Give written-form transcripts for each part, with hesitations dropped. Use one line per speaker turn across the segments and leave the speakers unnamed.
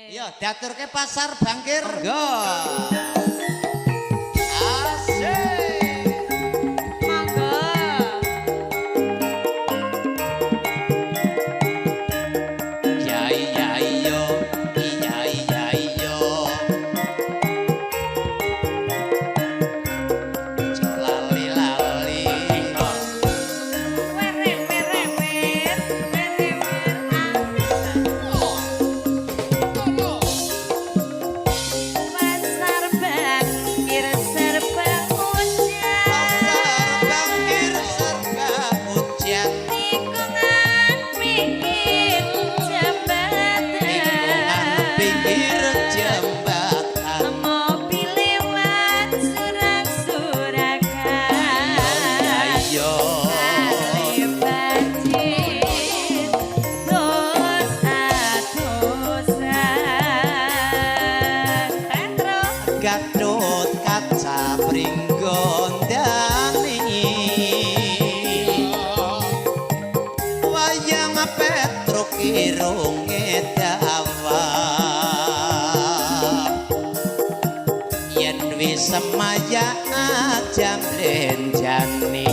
Yo diaturke pasar bangkir. Monggo. Gatut kaca pringgondani wayang petruk irunge dawa yen wis semaya jam lenjani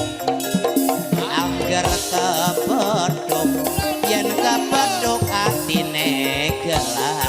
angger kepethuk yen kepethuk atine gelar.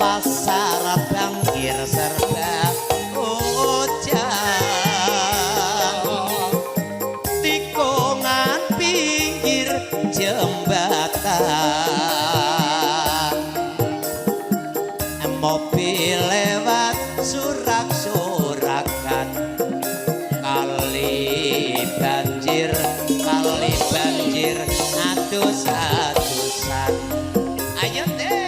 Pasar bangkir serba ujang tikungan pinggir jembatan mobil lewat surak-surakan kali banjir atus-atusan ayo deh.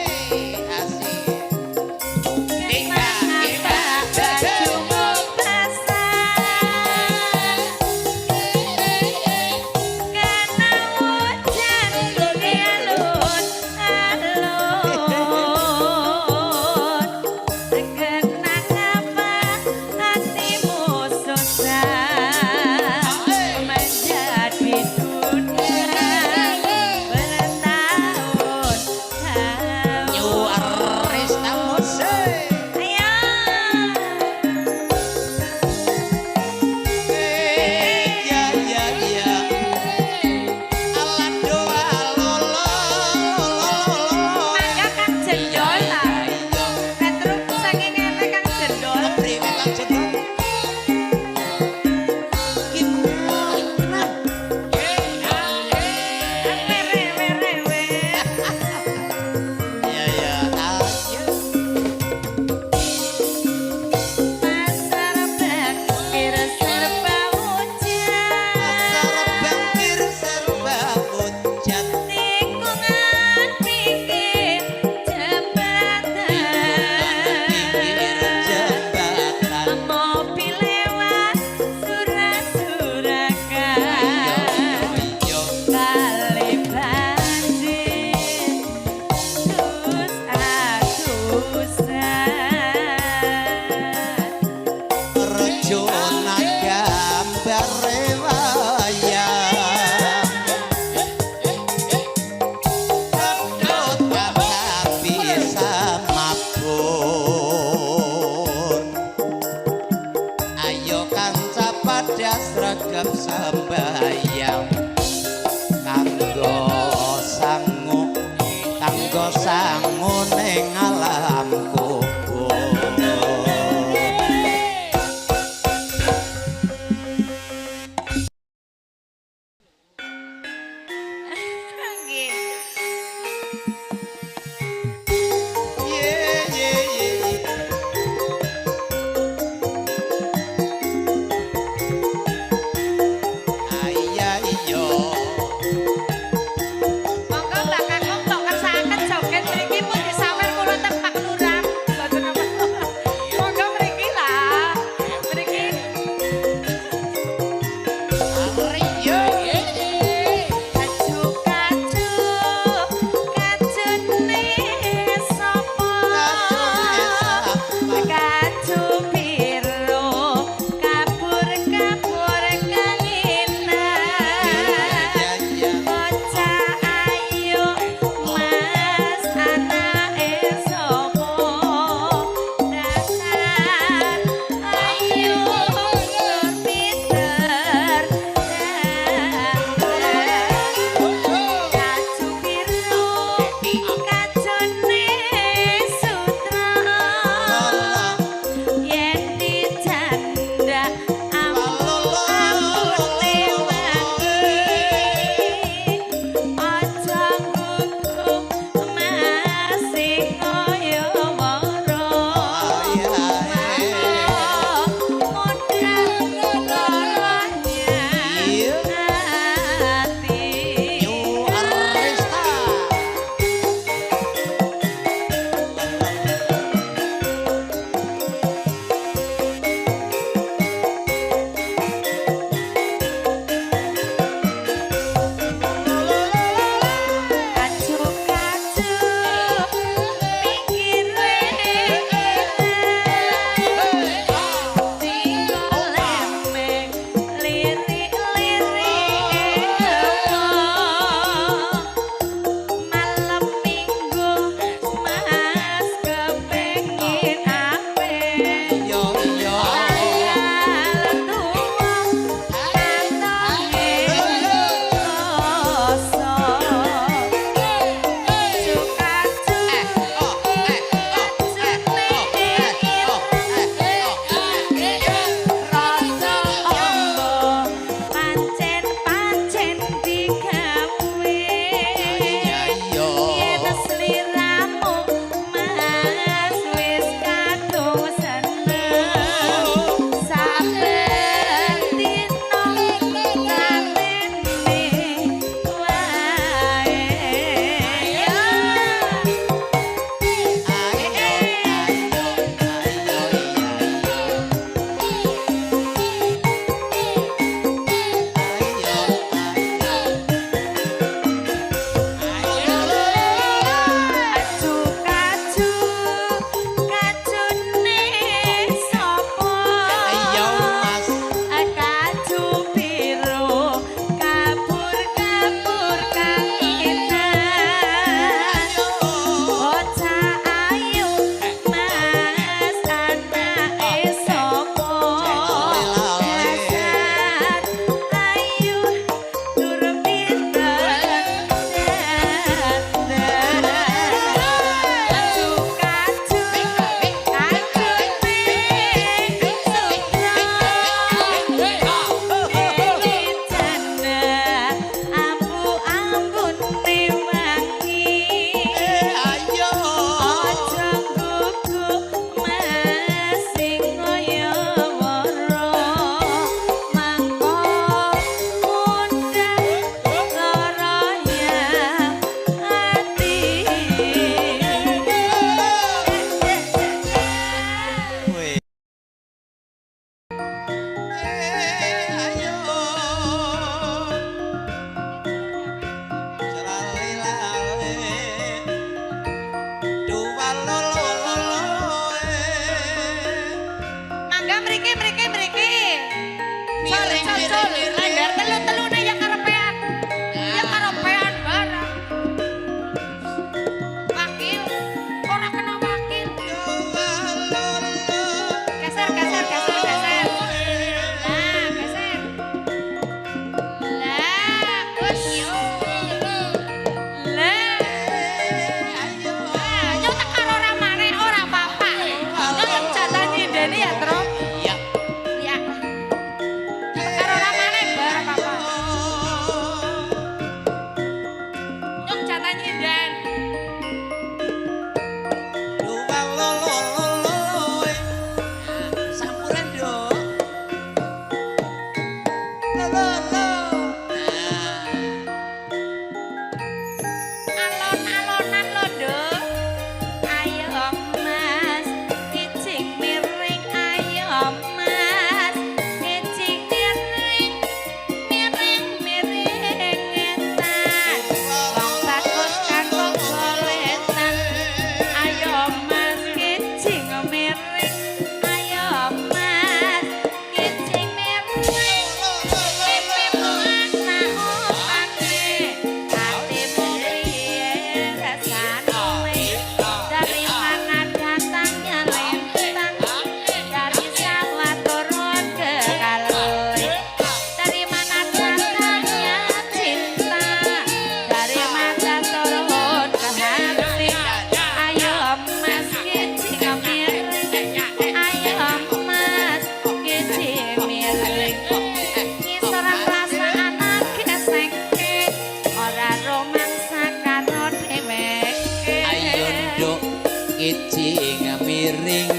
kijing miring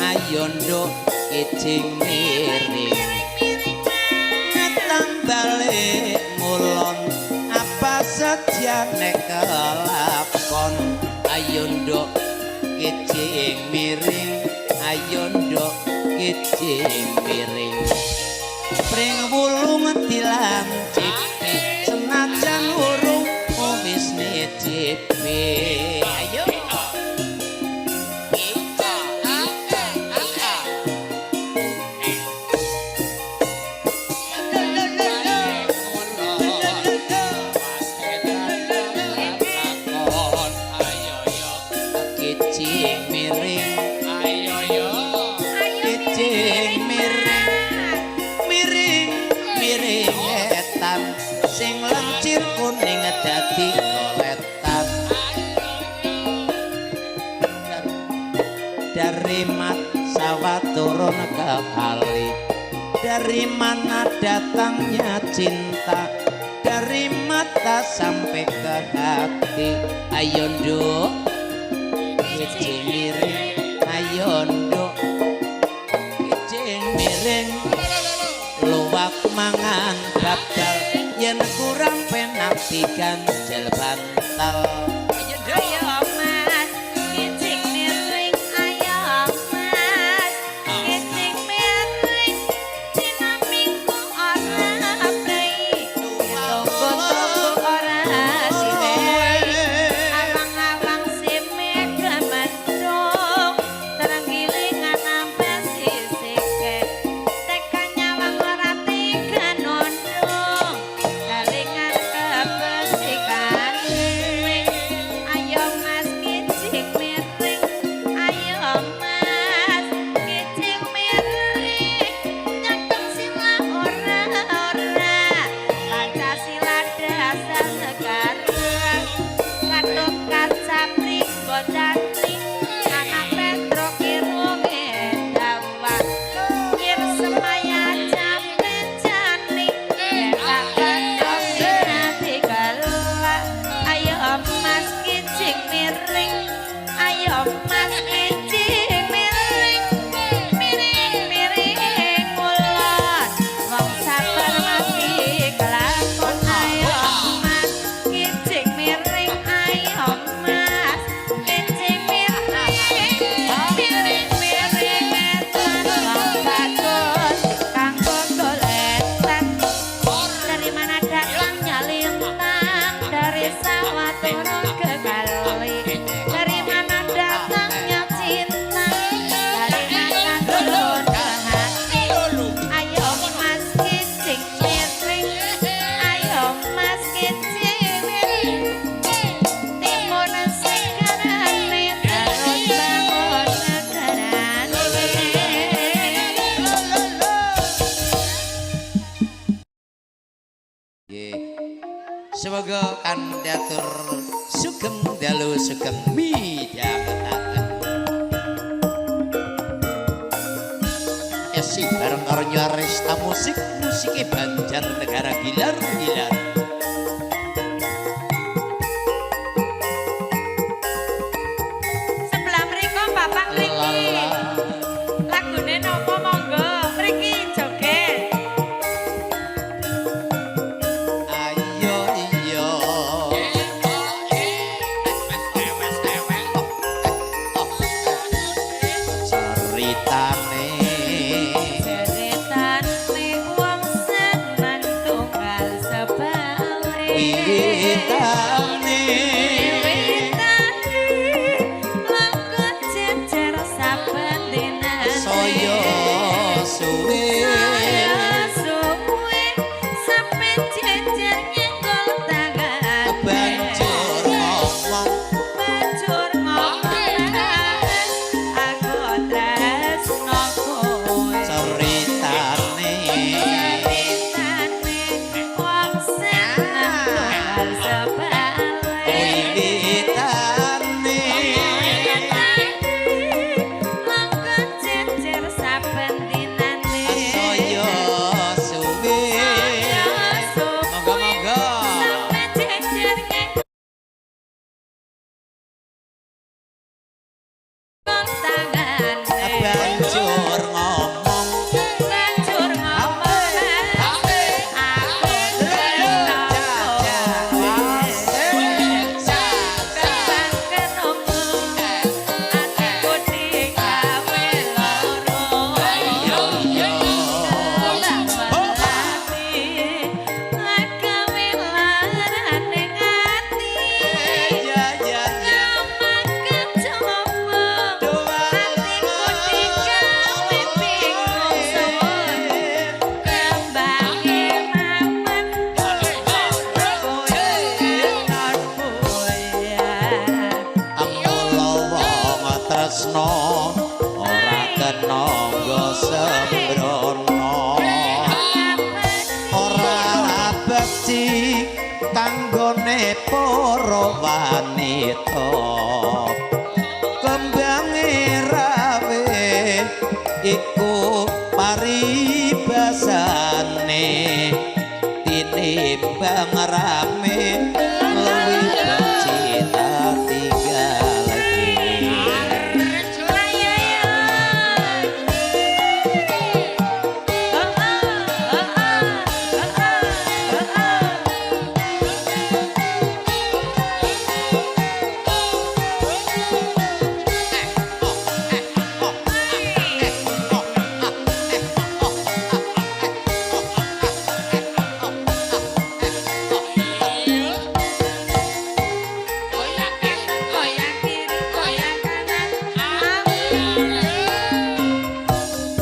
ayo nduk kijing miring ngetang balik ngulon apa sejane kelakon ayo nduk kijing miring ayo nduk kijing miring pring wulung dilancipi senajan urung wis nicipi ayo kijing miring ayo yo kijing miring miring miring etan sing lencir kuning dadi koletan dari mat sawah turun ke kali dari mana datangnya cinta dari mata sampai ke hati ayo nduk kijing miring ayo nduk kijing miring luwak mangan babal yen kurang penak diganjel bantal
ayo mas kijing miring ayo mas kijing miring dina minggu ora prei tunggu ora siwe awang-awang sime gemendung terenggilingan ampe sisike tekan nyawang ora tiga nondong kalingan kebesikan ayo mas kijing miring ayo mas kijing miring nyakem sila ora Pancasila dasar negara katok kaca priko jati anak Petro kirunge dawa kir semaya jambe jani tak ketose nanti galak ayo mas kijing miring ayo mas kijing miring miring miring ulon wong sabar mati kelakon ayo mas kijing miring ayo mas kijing miring miring miring etan wong bagus kanggo goletan dari mana datangnya lintang dari sawah turun ke kali dari mana datangnya cinta dari mana turun ke hati ayo mas kijing miring ayo mas kijing miring timun sekarane terus bangun negarane
semoga kandidatur sugeng dalu sugeng midhangetaken esi bareng karo Nyaresta musik musike Banjarnegara gilar-gilar
sebelah mriko bapak mriki lagune napa monggo mriki joget
ayo iyo ceritane
ceritane wong seneng tunggal sebale
wiwitane
wiwitane laku jejer saben dina
saya suwe
saya suwe sampe jejer nyenggol tangan
banjur ngomong
banjur ngomong aku tresno kowe
ceritane
ceritane wong seneng tunggal sebale
wiwitane
laku jejer saben dinane
saya suwe monggo-monggo
sampe jejer
tresno ora kena nggo sembrono ora bekti kanggone para wanita kembange rawe iku paribasane tinimbang rame luwih becita tinggal lagi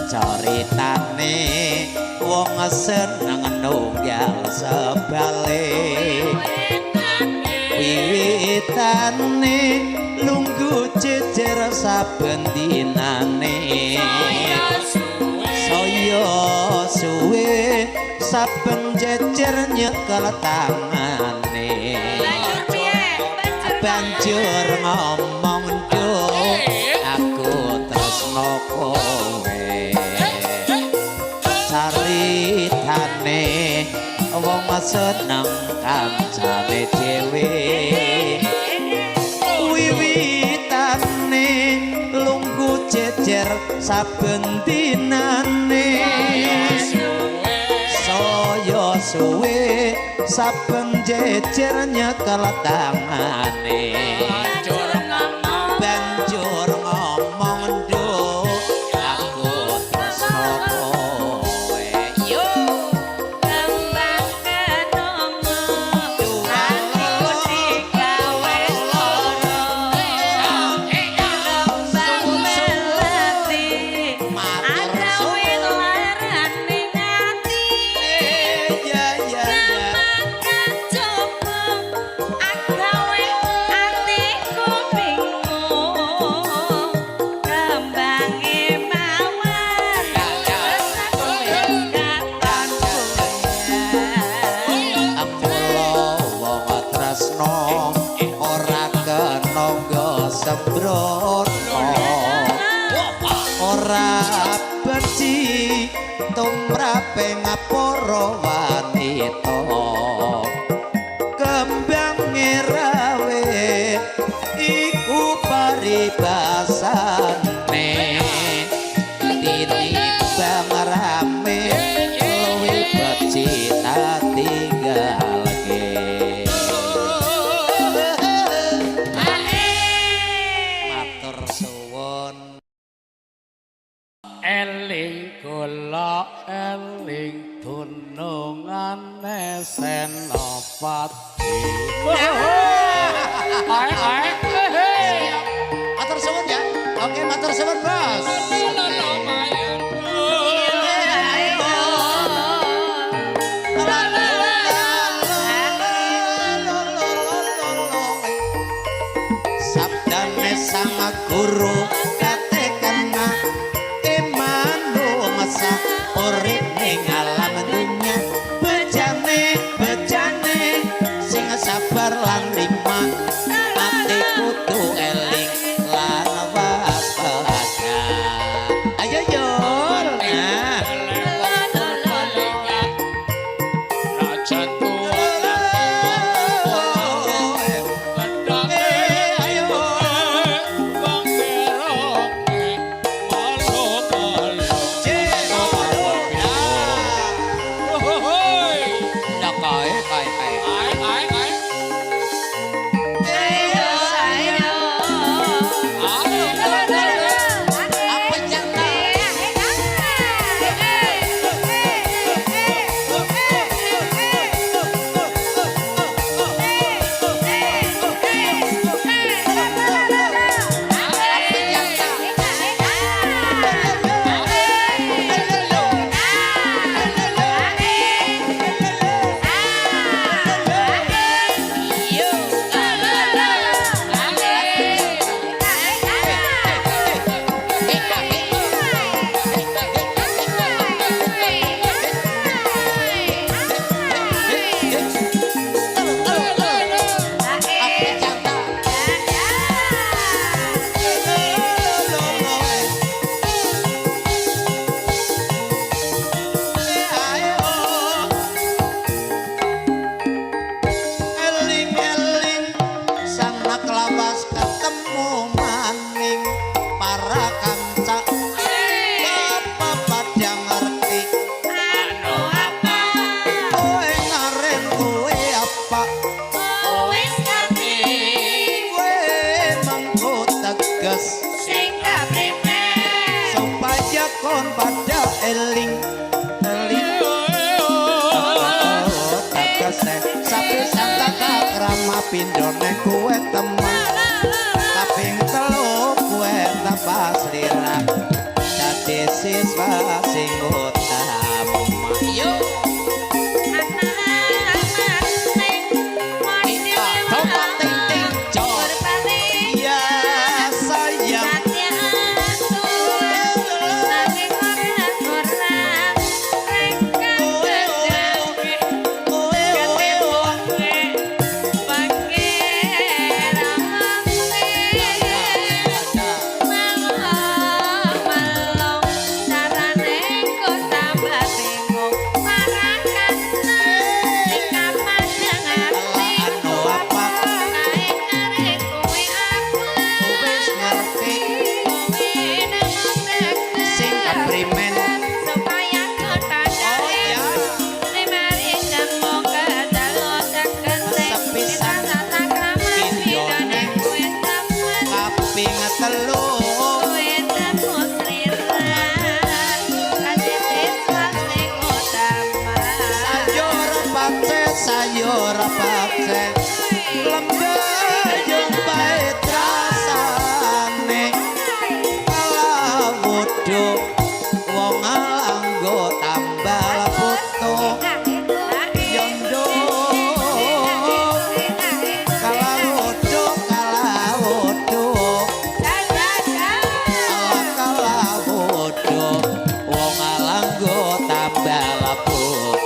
caritane wong seneng nunggal sebale wiwitane lungguh jejer saben dinane saya suwe saben jejer nyekel tangane banjur ngomong nduk aku tresno kowe caritane wong seneng kancane dhewe wiwitane lungguh jejer saben dinane saya suwe saben jejer nyekel tangane banjur ngomong nduk aku tresno kowe yo kembang kenongo atiku digawe loro kembang melati agawe larane ngati ya kembang coba agawe atiku bingung kembange mawar resaku katan Amula wong tresno ora kena nggo sembrono ora benci tumraping para wanita kembange rawe iku paribasane tinimbang rame luwih becita tinggalke matur suwun
eling kula eling dunungane senopati
matur suwun ya oke matur suwun bos sabdane sang guru katekana imanu masa urip ning alam dunya bejane sing sabar lan lima ati kudu eling lan waspada ayo yul nah
wis ngerti
kowe mengko teges
sing kaprene
supaya kon pada eling teges sapi santaka krama pindone kowe temen kaping telu kowe tapas lira dadi siswa sing utama yo sayur pakse lembeyung pait rasane kala wong anggo tambal putu yondo kala wudu wong anggo tambal putu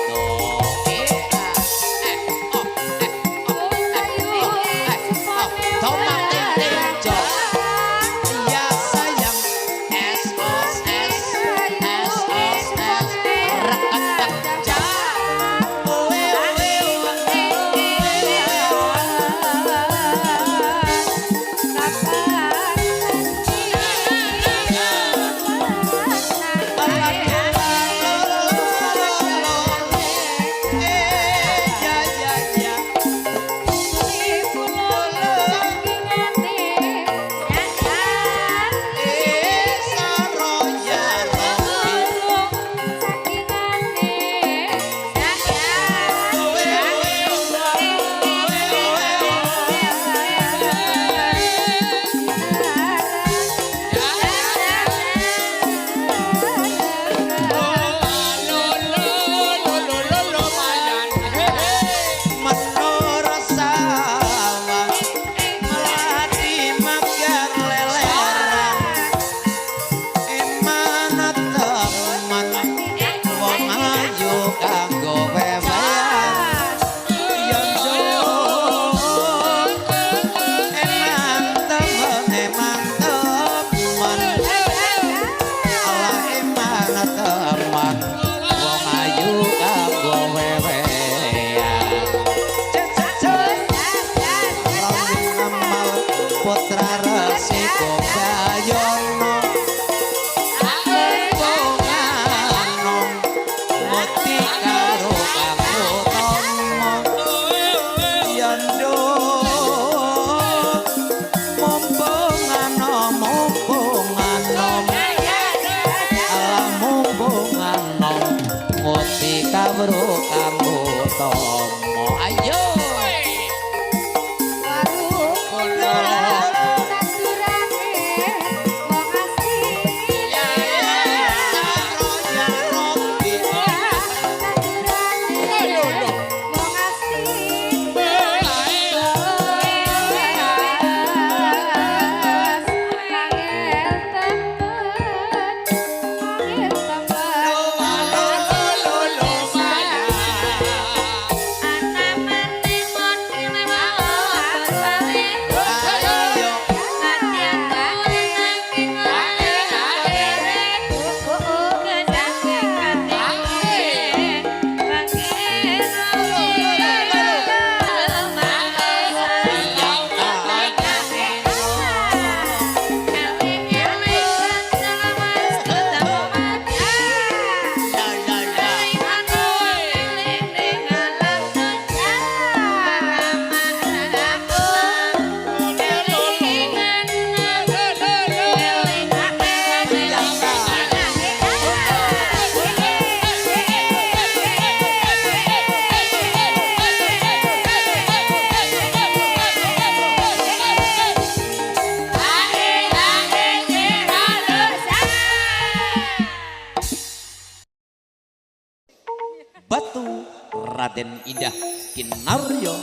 Raden Indah Kinaryo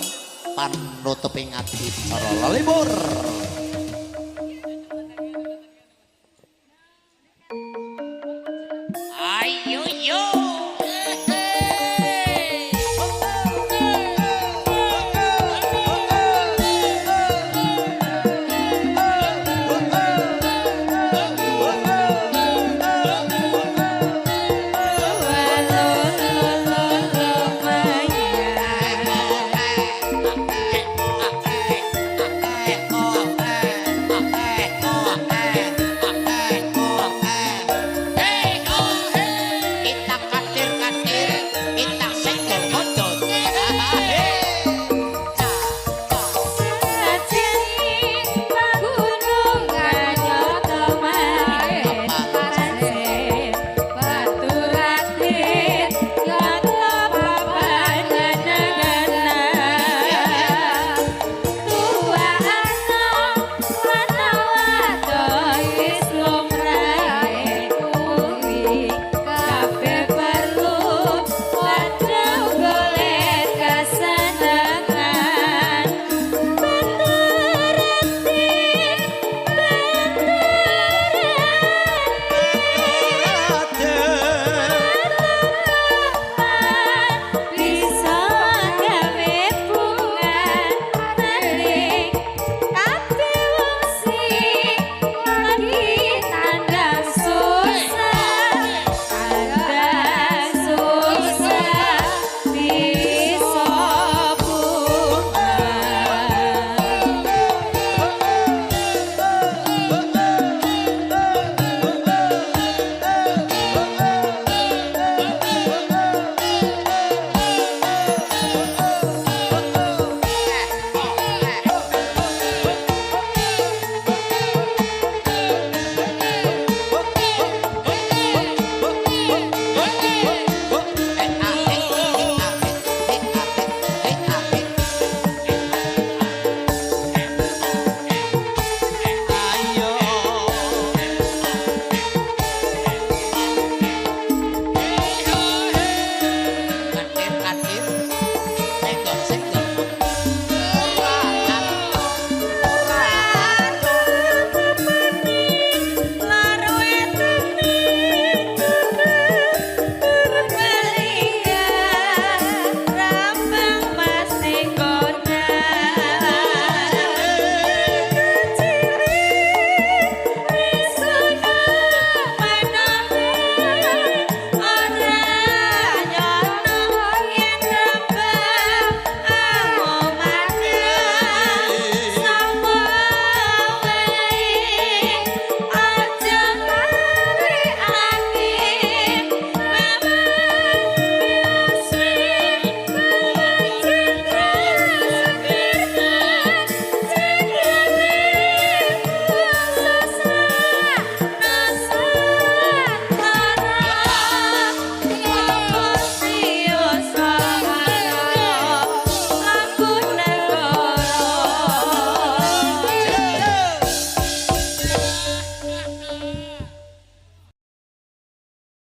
panutuping adicara lelebur